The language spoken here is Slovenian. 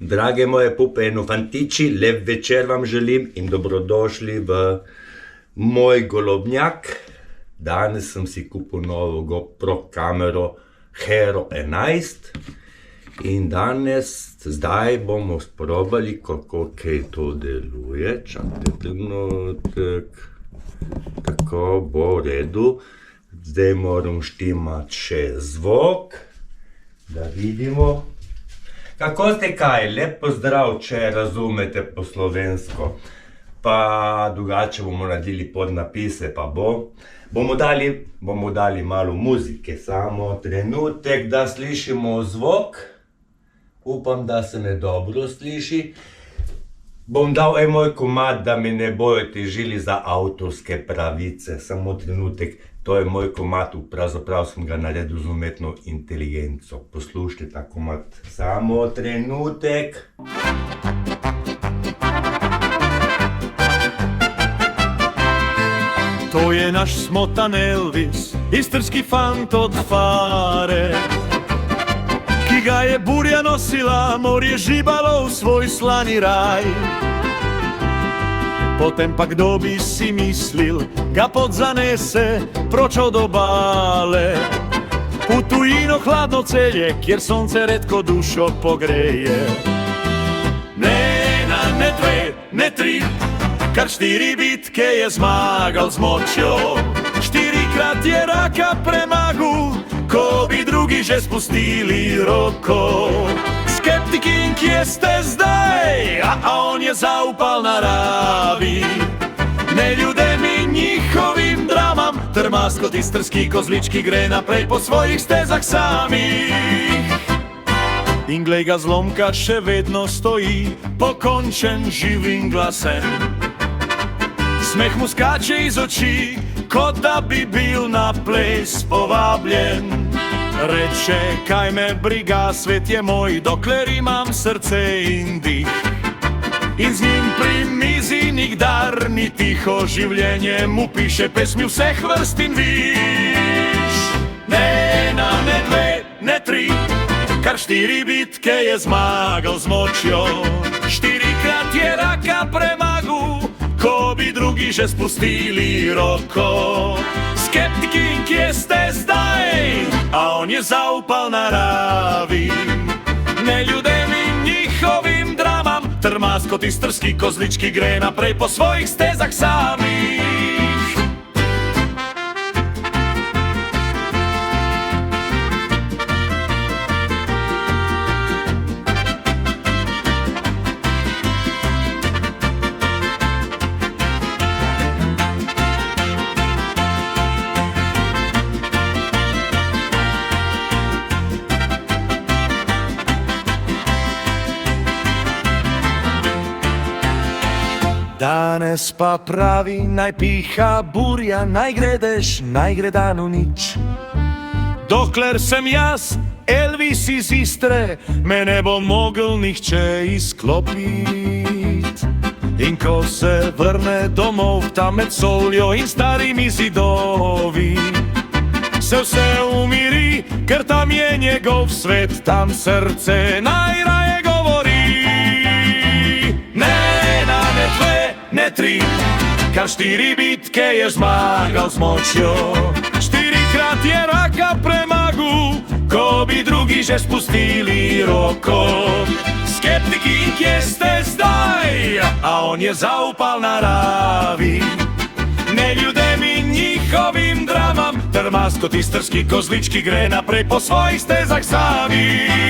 Drage moje pupe in fantiči, lep večer vam želim in dobrodošli v moj golobnjak. Danes sem si kupil novo GoPro kamero Hero 11 in zdaj bomo sprobali, kako kaj to deluje. Čakajte trenutek, tako bo v redu. Zdaj moram štimati še zvok, da vidimo. Kako ste kaj? Lep pozdrav, če razumete po slovensko. Pa drugače bomo naredili podnapise, pa bomo dali malo muzike. Samo trenutek, da slišimo zvok. Upam, da se me dobro sliši. Bom dal en moj komad, da mi ne bojo težili za avtorske pravice. Samo trenutek. To je moj komad, pravzaprav sem ga naredil z umetno inteligenco. Poslušajte ta komad. Samo trenutek. To je naš smotan Elvis, istrski fant od fare, ki ga je burja nosila, morje žibalo v svoj slani raj. Potem pa kdo bi si mislil, ga podzanese proč od obale, v tujino hladno celje, kjer sonce redko dušo pogreje. Ne ena, ne dve, ne tri, kar 4 bitke je zmagal z močjo. 4-krat je raka premagal, ko bi drugi že spustili roko. Skeptiki, kje ste zdaj? A on je zaupal naravi, ne ljudem in njihovim dramam. Trmaskot istrski kozlički gre naprej po svojih stezah samih. In glej ga, zlomka še vedno stoji, pokončen živim glasem. Smeh mu skače iz oči, kot da bi bil na ples povabljen. Reče, kaj me briga, svet je moj, dokler imam srce in dih. In z njim pri mizi nikdar ni tiho, življenje mu piše pesmi vseh vrst in viš. Ne ena, ne dve, ne tri, kar 4 bitke je zmagal z močjo. 4-krat je raka premagal, ko bi drugi že spustili roko. Skeptiki, kje ste zdaj? A on je zaupal naravi, ne ljudem in njihovim dramam. Trmaskot istrski kozlički gre naprej po svojih stezah samih. Danes pa pravi, naj piha burja, naj gre dež, naj gre dan v nič. Dokler sem jaz, Elvis iz Istre, me ne bo mogel nihče izklopit. In ko se vrne domov, tam med soljo in starimi zidovi, se vse umiri, ker tam je njegov svet, tam srce najraje govori. Ne 3, kar 4 bitke je zmagal z močjo. 4-krat je raka premagal, ko bi drugi že spustili roko. Skeptiki, kje ste zdaj? A on je zaupal naravi, ne ljudem in njihovim dramam. Trmaskot istrski kozlički gre naprej po svojih stezah samih.